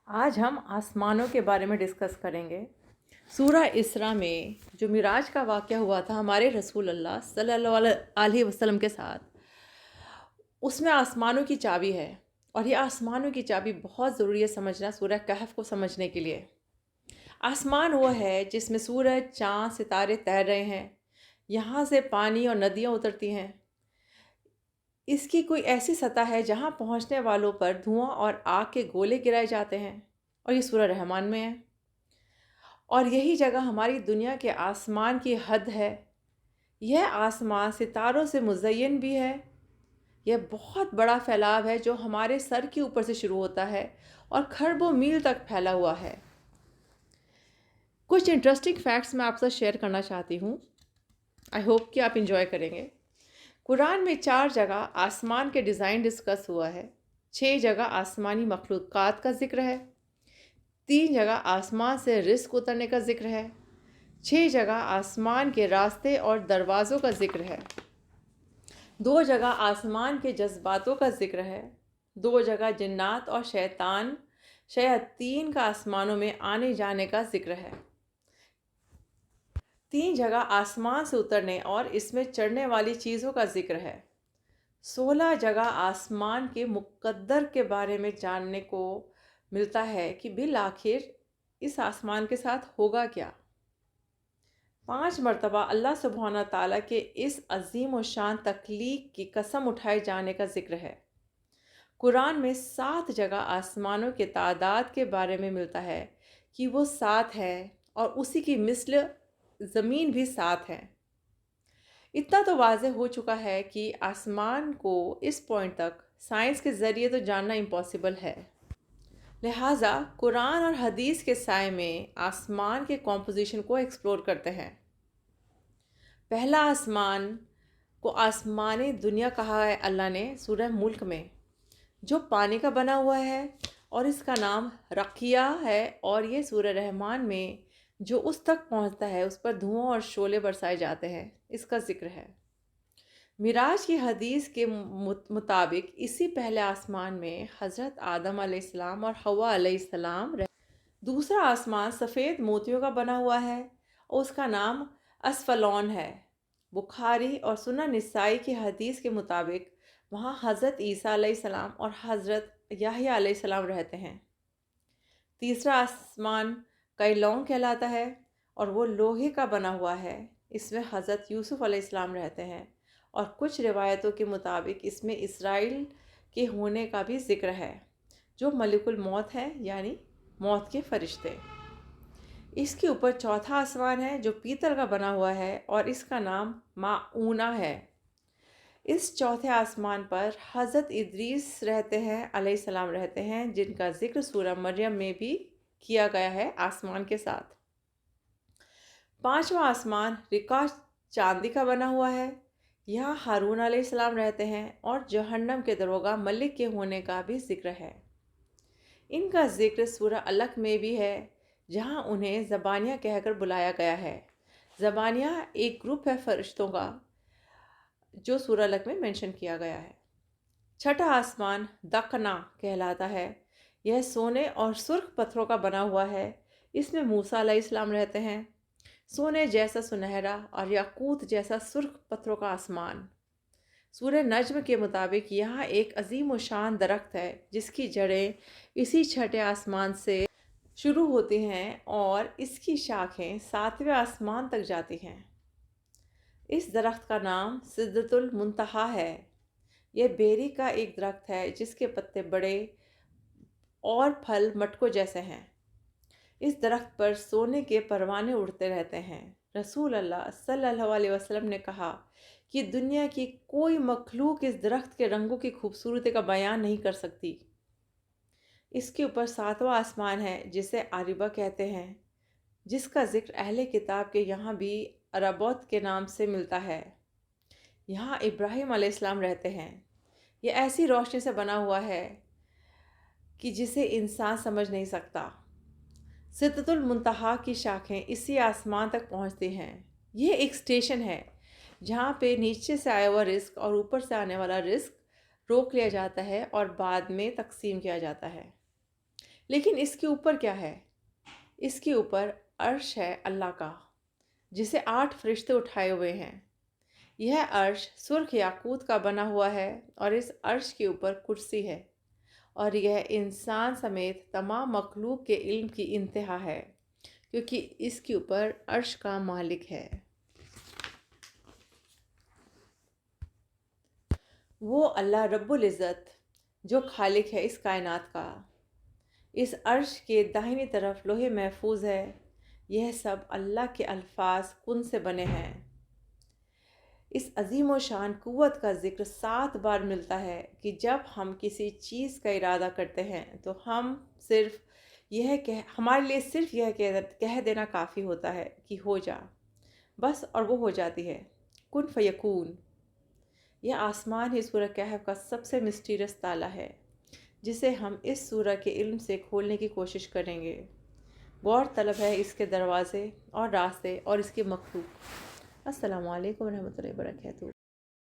آج ہم آسمانوں کے بارے میں ڈسکس کریں گے۔ سورہ اسراء میں جو معراج کا واقعہ ہوا تھا ہمارے رسول اللہ صلی اللہ علیہ وسلم کے ساتھ، اس میں آسمانوں کی چابی ہے، اور یہ آسمانوں کی چابی بہت ضروری ہے سمجھنا سورہ کہف کو سمجھنے کے لیے۔ آسمان وہ ہے جس میں سورج، چاند، ستارے تیر رہے ہیں، یہاں سے پانی اور ندیاں اترتی ہیں۔ اس کی کوئی ایسی سطح ہے جہاں پہنچنے والوں پر دھواں اور آگ کے گولے گرائے جاتے ہیں، اور یہ سورہ رحمان میں ہے۔ اور یہی جگہ ہماری دنیا کے آسمان کی حد ہے۔ یہ آسمان ستاروں سے مزین بھی ہے۔ یہ بہت بڑا پھیلاؤ ہے جو ہمارے سر کے اوپر سے شروع ہوتا ہے اور کھربوں میل تک پھیلا ہوا ہے۔ کچھ انٹرسٹنگ فیکٹس میں آپ سے شیئر کرنا چاہتی ہوں۔ آئی ہوپ کہ آپ انجوائے کریں گے۔ قرآن میں 4 جگہ آسمان کے ڈیزائن ڈسکس ہوا ہے، 6 جگہ آسمانی مخلوقات کا ذکر ہے، 3 جگہ آسمان سے رزق اترنے کا ذکر ہے، 6 جگہ آسمان کے راستے اور دروازوں کا ذکر ہے، 2 جگہ آسمان کے جذباتوں کا ذکر ہے، 2 جگہ جنات اور شیاطین کا آسمانوں میں آنے جانے کا ذکر ہے، 3 جگہ آسمان سے اترنے اور اس میں چڑھنے والی چیزوں کا ذکر ہے، 16 جگہ آسمان کے مقدر کے بارے میں جاننے کو ملتا ہے کہ بالآخر اس آسمان کے ساتھ ہوگا کیا۔ 5 مرتبہ اللہ سبحانہ تعالیٰ کے اس عظیم و شان تخلیق کی قسم اٹھائے جانے کا ذکر ہے۔ قرآن میں 7 جگہ آسمانوں کے تعداد کے بارے میں ملتا ہے کہ وہ 7 ہے، اور اسی کی مثل زمین بھی 7 ہے۔ اتنا تو واضح ہو چکا ہے کہ آسمان کو اس پوائنٹ تک سائنس کے ذریعے تو جاننا امپاسبل ہے۔ لہٰذا قرآن اور حدیث کے سائے میں آسمان کے کمپوزیشن کو ایکسپلور کرتے ہیں۔ پہلا آسمان کو آسمان دنیا کہا ہے اللہ نے سورہ ملک میں، جو پانی کا بنا ہوا ہے، اور اس کا نام رقیہ ہے، اور یہ سورہ رحمان میں جو اس تک پہنچتا ہے اس پر دھواں اور شعلے برسائے جاتے ہیں، اس کا ذکر ہے۔ معراج کی حدیث کے مطابق اسی پہلے آسمان میں حضرت آدم علیہ السلام اور حوا علیہ السلام دوسرا آسمان سفید موتیوں کا بنا ہوا ہے، اور اس کا نام اسفلون ہے۔ بخاری اور سنن نسائی کی حدیث کے مطابق وہاں حضرت عیسیٰ علیہ السلام اور حضرت یحییٰ علیہ السلام رہتے ہیں۔ تیسرا آسمان کیلون کہلاتا ہے، اور وہ لوہے کا بنا ہوا ہے، اس میں حضرت یوسف علیہ السلام رہتے ہیں، اور کچھ روایتوں کے مطابق اس میں اسرائیل کے ہونے کا بھی ذکر ہے، جو ملک الموت ہے، یعنی موت کے فرشتے۔ اس کے اوپر چوتھا آسمان ہے جو پیتل کا بنا ہوا ہے، اور اس کا نام ماؤنہ ہے۔ اس چوتھے آسمان پر حضرت ادریس رہتے ہیں علیہ السلام رہتے ہیں، جن کا ذکر سورہ مریم میں بھی کیا گیا ہے آسمان کے ساتھ۔ 5واں آسمان رکاش چاندی کا بنا ہوا ہے، یہاں ہارون علیہ السلام رہتے ہیں، اور جہنم کے دروگا ملک کے ہونے کا بھی ذکر ہے۔ ان کا ذکر سورہ الق میں بھی ہے، جہاں انہیں زبانیہ کہہ کر بلایا گیا ہے۔ زبانیہ ایک گروپ ہے فرشتوں کا جو سورہ الق میں منشن کیا گیا ہے۔ چھٹا آسمان دقنا کہلاتا ہے، یہ سونے اور سرخ پتھروں کا بنا ہوا ہے، اس میں موسیٰ علیہ السلام رہتے ہیں۔ سونے جیسا سنہرا اور یاقوت جیسا سرخ پتھروں کا آسمان۔ سورہ نجم کے مطابق یہاں ایک عظیم و شان درخت ہے جس کی جڑیں اسی چھٹے آسمان سے شروع ہوتی ہیں، اور اس کی شاخیں 7ویں آسمان تک جاتی ہیں۔ اس درخت کا نام سدرۃ المنتہا ہے۔ یہ بیری کا ایک درخت ہے جس کے پتے بڑے اور پھل مٹکوں جیسے ہیں۔ اس درخت پر سونے کے پروانے اڑتے رہتے ہیں۔ رسول اللہ صلی اللہ علیہ وسلم نے کہا کہ دنیا کی کوئی مخلوق اس درخت کے رنگوں کی خوبصورتی کا بیان نہیں کر سکتی۔ اس کے اوپر 7واں آسمان ہے جسے عاربہ کہتے ہیں، جس کا ذکر اہل کتاب کے یہاں بھی عربوت کے نام سے ملتا ہے۔ یہاں ابراہیم علیہ السلام رہتے ہیں۔ یہ ایسی روشنی سے بنا ہوا ہے کہ جسے انسان سمجھ نہیں سکتا۔ سدرۃ المنتہا کی شاخیں اسی آسمان تک پہنچتی ہیں۔ یہ ایک اسٹیشن ہے جہاں پہ نیچے سے آیا ہوا رزق اور اوپر سے آنے والا رزق روک لیا جاتا ہے اور بعد میں تقسیم کیا جاتا ہے۔ لیکن اس کے اوپر کیا ہے؟ اس کے اوپر عرش ہے اللہ کا، جسے 8 فرشتے اٹھائے ہوئے ہیں۔ یہ عرش سرخ یاقوت کا بنا ہوا ہے، اور اس عرش کے اوپر کرسی ہے، اور یہ انسان سمیت تمام مخلوق کے علم کی انتہا ہے، کیونکہ اس کے اوپر عرش کا مالک ہے۔ وہ اللہ رب العزت جو خالق ہے اس کائنات کا۔ اس عرش کے داہنی طرف لوح محفوظ ہے۔ یہ سب اللہ کے الفاظ کن سے بنے ہیں۔ اس عظیم و شان قوت کا ذکر 7 بار ملتا ہے کہ جب ہم کسی چیز کا ارادہ کرتے ہیں تو ہمارے لیے صرف یہ کہہ دینا کافی ہوتا ہے کہ ہو جا، بس، اور وہ ہو جاتی ہے۔ کن فیکون۔ یہ آسمان ہی سورہ کہف کا سب سے مسٹیریس تالا ہے، جسے ہم اس سورہ کے علم سے کھولنے کی کوشش کریں گے۔ غور طلب ہے اس کے دروازے اور راستے اور اس کے مخلوق۔ السلام علیکم ورحمۃ اللہ وبرکاتہ۔